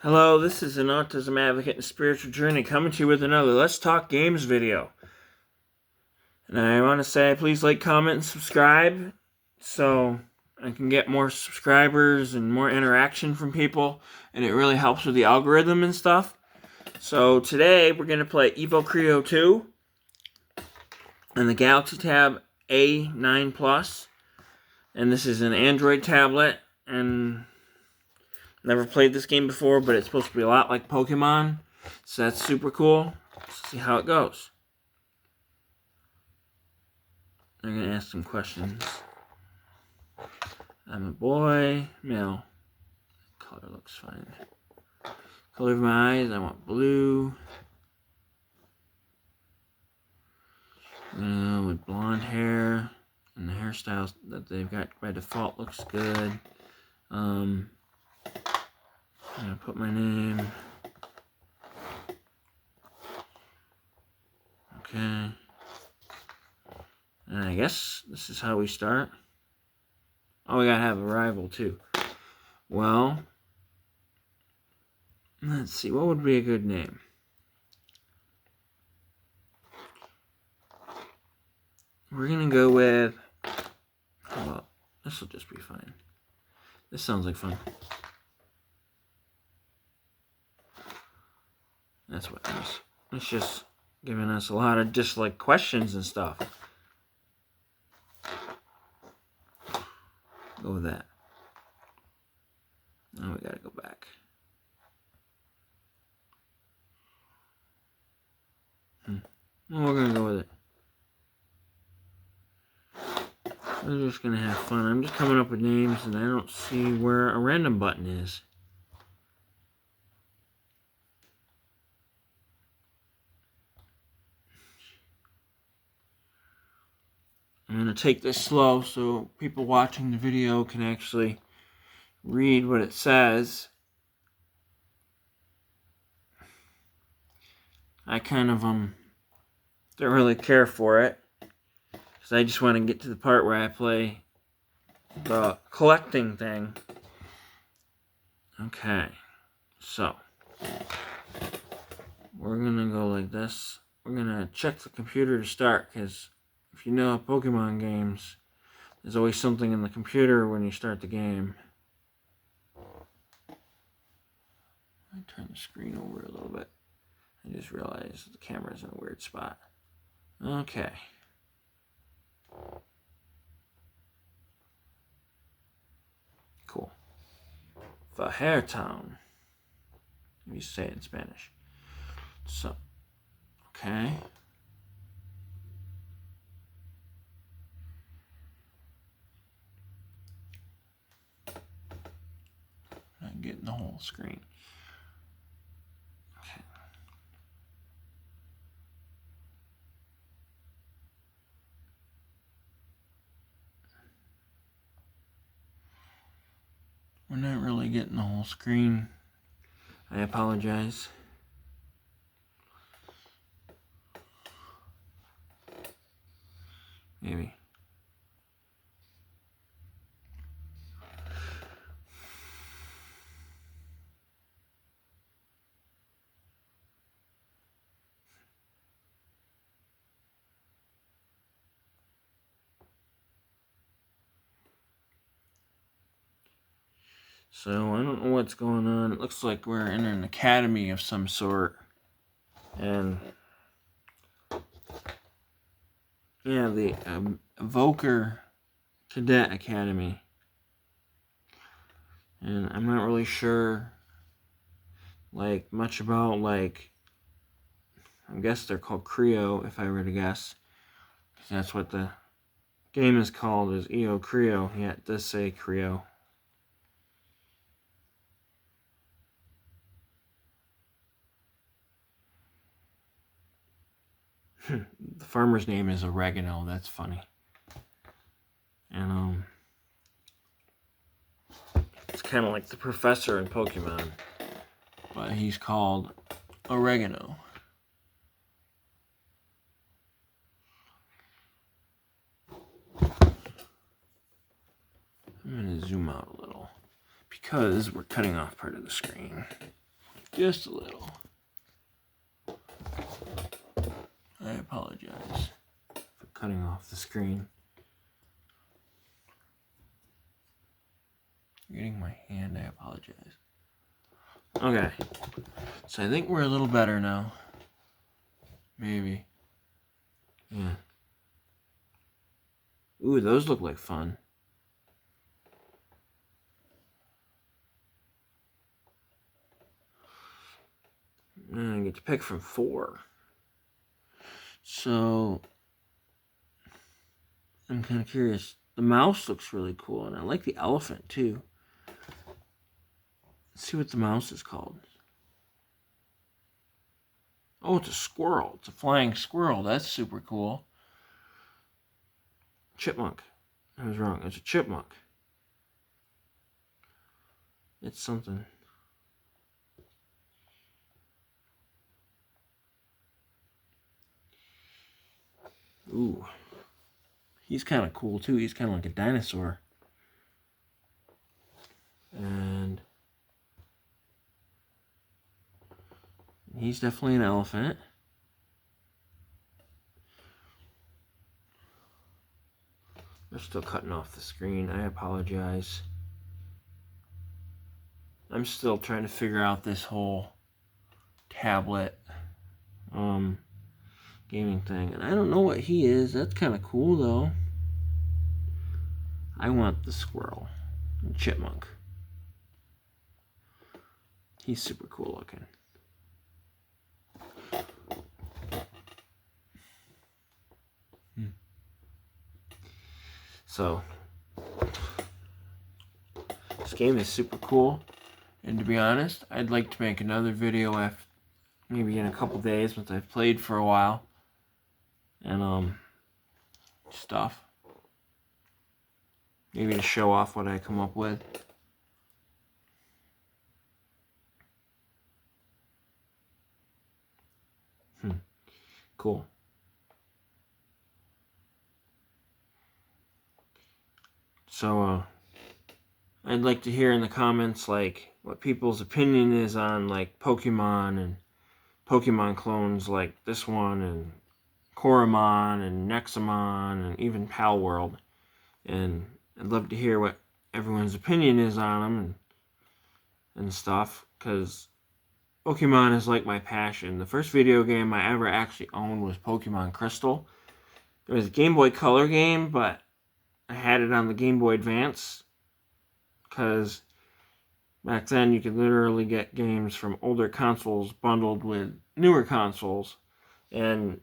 Hello, this is an autism advocate and spiritual journey coming to you with another Let's Talk Games video. And I want to say please like, comment, and subscribe so I can get more subscribers and more interaction from people, and it really helps with the algorithm and stuff. So today we're going to play Evo Creo 2 and the Galaxy Tab A9 Plus. And this is an Android tablet, and never played this game before, but it's supposed to be a lot like Pokemon, so that's super cool. Let's see how it goes. I'm going to ask some questions. I'm a boy, male. Color looks fine. Color of my eyes, I want blue. With blonde hair, and the hairstyle that they've got by default looks good. I'm going to put my name. Okay. And I guess this is how we start. Oh, we gotta have a rival too. Well, let's see. What would be a good name? We're gonna go with... Well, this will just be fine. This sounds like fun. That's what it is. It's just giving us a lot of dislike questions and stuff. Go with that. Now we gotta go back. Well, we're gonna go with it. We're just gonna have fun. I'm just coming up with names and I don't see where a random button is. I'm going to take this slow so people watching the video can actually read what it says. I kind of don't really care for it, because I just want to get to the part where I play the collecting thing. Okay, so we're going to go like this. We're going to check the computer to start, because if you know Pokemon games, there's always something in the computer when you start the game. I turn the screen over a little bit. I just realized the camera's in a weird spot. Okay. Cool. Fajertown. If you say it in Spanish. So, okay. Not getting the whole screen. Okay. We're not really getting the whole screen. I apologize. Maybe. So, I don't know what's going on. It looks like we're in an academy of some sort. And yeah, the Evoker Cadet Academy. And I'm not really sure much about I guess they're called Creo, if I were to guess. Because that's what the game is called, is Evo Creo. Yeah, it does say Creo. The farmer's name is Oregano. That's funny. And it's kind of like the professor in Pokemon, but he's called Oregano. I'm going to zoom out a little because we're cutting off part of the screen. Just a little. I apologize for cutting off the screen. You're getting my hand, I apologize. Okay. So I think we're a little better now. Maybe. Yeah. Ooh, those look like fun. And I get to pick from 4. So, I'm kind of curious. The mouse looks really cool, and I like the elephant, too. Let's see what the mouse is called. Oh, it's a squirrel. It's a flying squirrel. That's super cool. Chipmunk. I was wrong. It's a chipmunk. It's something. Ooh. He's kind of cool, too. He's kind of like a dinosaur. And he's definitely an elephant. They're still cutting off the screen. I apologize. I'm still trying to figure out this whole tablet gaming thing. And I don't know what he is. That's kind of cool, though. I want the squirrel. Chipmunk. He's super cool looking. So, this game is super cool. And to be honest, I'd like to make another video after, maybe in a couple days once I've played for a while. And, stuff. Maybe to show off what I come up with. Cool. So, I'd like to hear in the comments, like, what people's opinion is on, like, Pokemon and Pokemon clones like this one, and Coromon, and Nexamon, and even Palworld. And I'd love to hear what everyone's opinion is on them and stuff, because Pokemon is like my passion. The first video game I ever actually owned was Pokemon Crystal. It was a Game Boy Color game, but I had it on the Game Boy Advance, because back then you could literally get games from older consoles bundled with newer consoles. And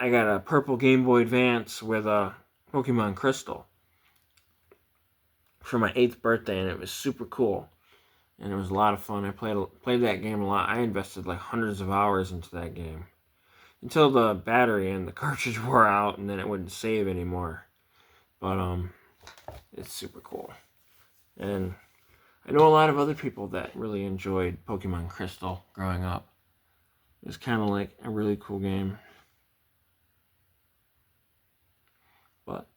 I got a purple Game Boy Advance with a Pokemon Crystal for my 8th birthday, and it was super cool. And it was a lot of fun. I played that game a lot. I invested like hundreds of hours into that game. Until the battery and the cartridge wore out, and then it wouldn't save anymore. But, it's super cool. And I know a lot of other people that really enjoyed Pokemon Crystal growing up. It was kind of like a really cool game. But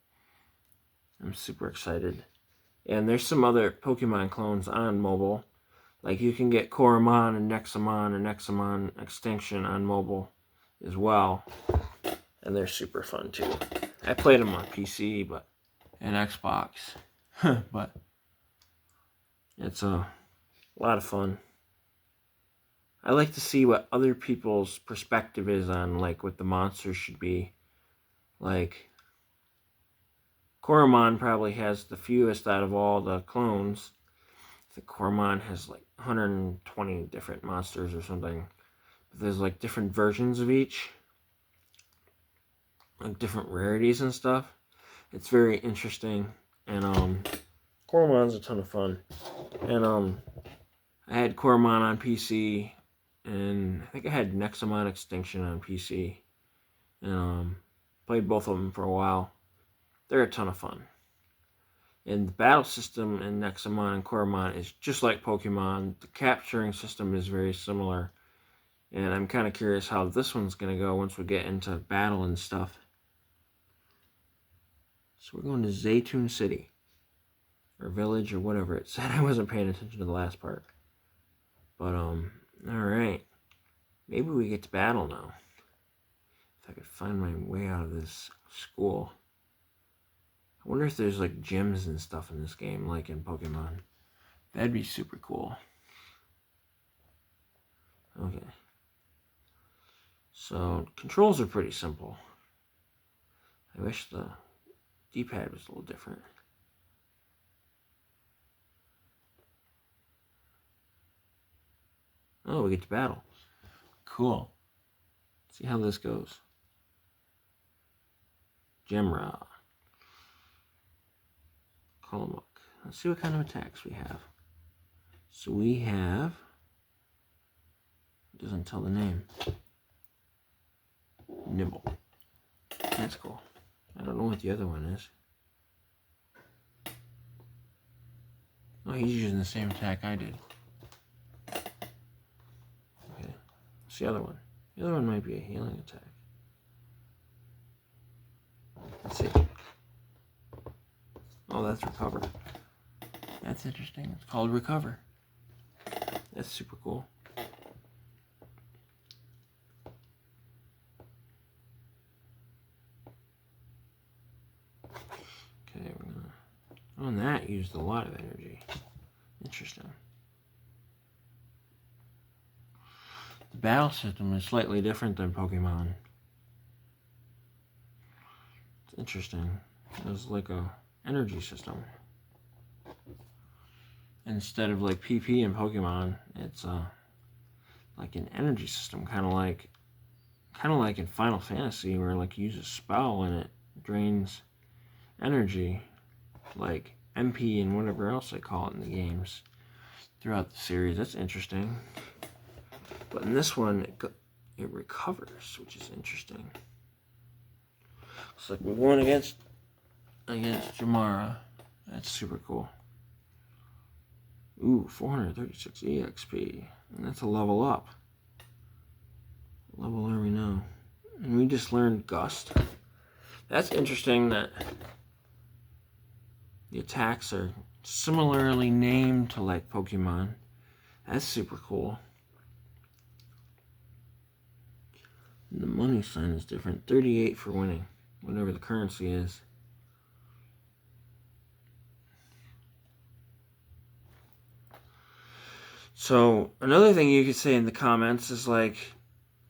I'm super excited. And there's some other Pokemon clones on mobile. Like you can get Coromon and Nexamon Extinction on mobile as well. And they're super fun too. I played them on PC and Xbox. But it's a lot of fun. I like to see what other people's perspective is on like what the monsters should be. Like Coromon probably has the fewest out of all the clones. I think Coromon has like 120 different monsters or something. But there's like different versions of each. Like different rarities and stuff. It's very interesting. And Coromon's a ton of fun. And I had Coromon on PC. And I think I had Nexamon Extinction on PC. And played both of them for a while. They're a ton of fun. And the battle system in Nexamon and Coromon is just like Pokemon. The capturing system is very similar. And I'm kind of curious how this one's going to go once we get into battle and stuff. So we're going to Zaytune City. Or Village or whatever it said. I wasn't paying attention to the last part. But Alright. Maybe we get to battle now. If I could find my way out of this school. I wonder if there's like gyms and stuff in this game, like in Pokemon. That'd be super cool. Okay. So, controls are pretty simple. I wish the D-pad was a little different. Oh, we get to battle. Cool. See how this goes. Gemra. Colomok. Let's see what kind of attacks we have. So we have... It doesn't tell the name. Nibble. That's cool. I don't know what the other one is. Oh, he's using the same attack I did. Okay. What's the other one? The other one might be a healing attack. Let's see. Oh, that's Recover. That's interesting. It's called Recover. That's super cool. Okay, we're gonna... Oh, that used a lot of energy. Interesting. The battle system is slightly different than Pokemon. It's interesting. It's like a energy system. Instead of like PP in Pokemon, it's like an energy system, kind of like in Final Fantasy, where like you use a spell and it drains energy, like MP and whatever else they call it in the games throughout the series. That's interesting. But in this one, it recovers, which is interesting. It's like we're going against Jamara. That's super cool. Ooh, 436 EXP. And that's a level up. What level are we now? And we just learned Gust. That's interesting that the attacks are similarly named to like Pokemon. That's super cool. And the money sign is different. 38 for winning, whatever the currency is. So another thing you could say in the comments is like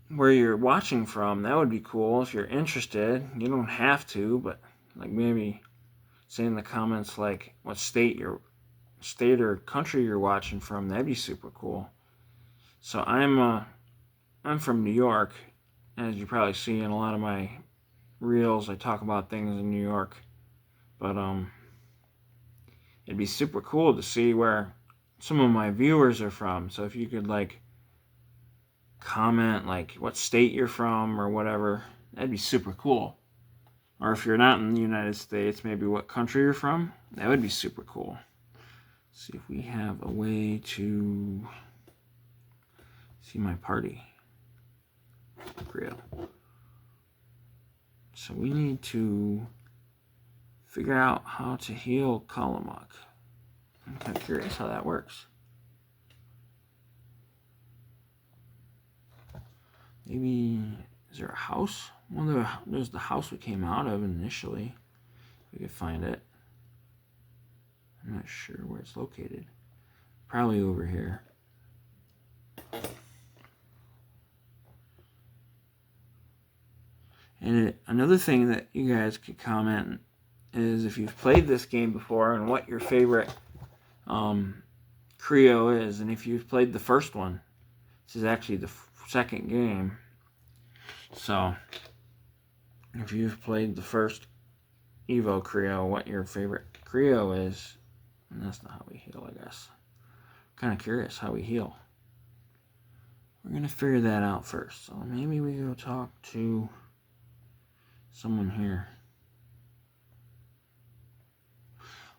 where you're watching from. That would be cool if you're interested. You don't have to, but like maybe say in the comments like what state or country you're watching from. That'd be super cool. So I'm from New York, as you probably see in a lot of my reels. I talk about things in New York, but it'd be super cool to see where some of my viewers are from. So if you could like comment like what state you're from or whatever, that'd be super cool. Or if you're not in the United States, maybe what country you're from. That would be super cool. Let's see if we have a way to see my party. Real. So we need to figure out how to heal Colomok. I'm kind of curious how that works. Maybe, is there a house? Well, there's the house we came out of initially. We could find it. I'm not sure where it's located. Probably over here. And another thing that you guys could comment is if you've played this game before and what your favorite Creo is. And if you've played the first one, this is actually the second game. So if you've played the first Evo Creo, what your favorite Creo is. And that's not how we heal, I guess. Kind of curious how we heal. We're going to figure that out first. So maybe we go talk to someone here.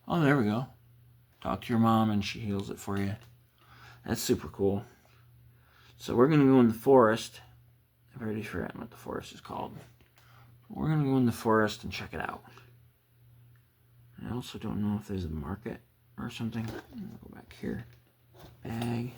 Oh, there we go. Talk to your mom and she heals it for you. That's super cool. So we're going to go in the forest. I've already forgotten what the forest is called. We're going to go in the forest and check it out. I also don't know if there's a market or something. I'm going to go back here. Bag.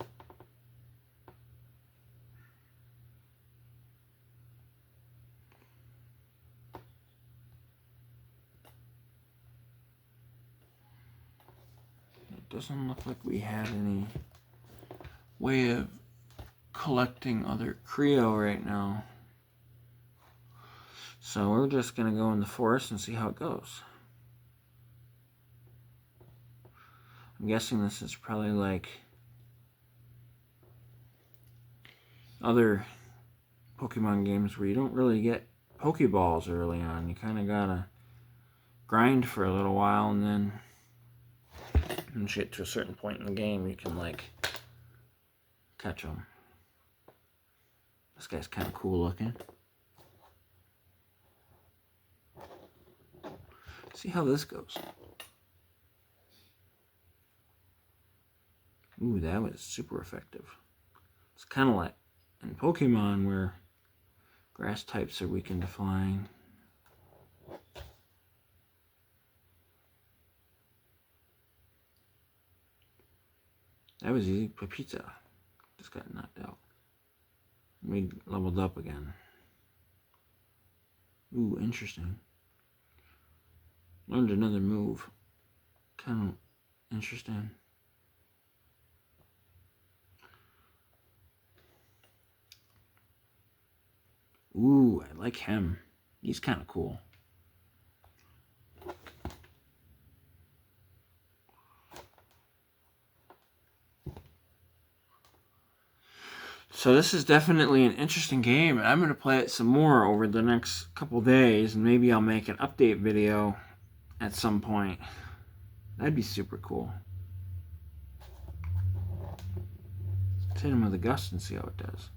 doesn't look like we had any way of collecting other Creo right now. So we're just going to go in the forest and see how it goes. I'm guessing this is probably like other Pokemon games where you don't really get Pokeballs early on. You kind of gotta grind for a little while, and then once you get to a certain point in the game, you can like catch them. This guy's kind of cool looking. See how this goes. Ooh, that was super effective. It's kind of like in Pokemon where grass types are weakened to flying. That was easy. Pizza just got knocked out. We leveled up again. Ooh, interesting. Learned another move. Kind of interesting. Ooh, I like him. He's kind of cool. So this is definitely an interesting game. I'm going to play it some more over the next couple days, and maybe I'll make an update video at some point. That'd be super cool. Let's hit him with a gust and see how it does.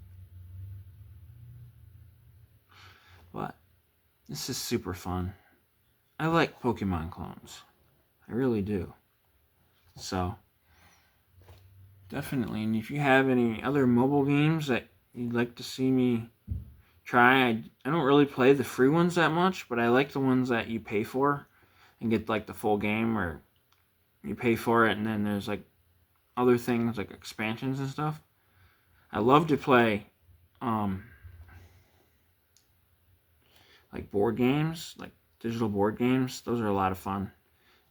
But this is super fun. I like Pokemon clones. I really do. So definitely, and if you have any other mobile games that you'd like to see me try, I don't really play the free ones that much, but I like the ones that you pay for and get like the full game, or you pay for it and then there's like other things like expansions and stuff. I love to play like board games, like digital board games. Those are a lot of fun,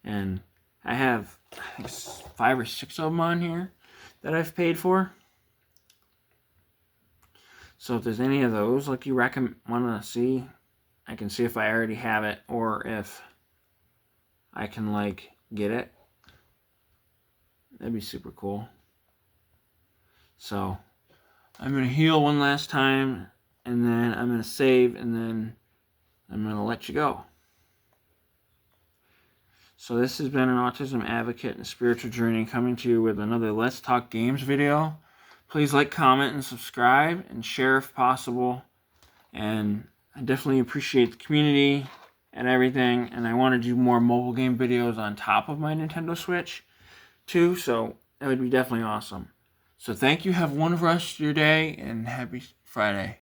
and I have I think 5 or 6 of them on here that I've paid for. So if there's any of those like you want to see, I can see if I already have it or if I can like get it. That'd be super cool. So I'm going to heal one last time, and then I'm going to save, and then I'm going to let you go. So this has been an Autism Advocate and Spiritual Journey coming to you with another Let's Talk Games video. Please like, comment, and subscribe, and share if possible. And I definitely appreciate the community and everything, and I want to do more mobile game videos on top of my Nintendo Switch too, so that would be definitely awesome. So thank you, have one rest of your day, and happy Friday.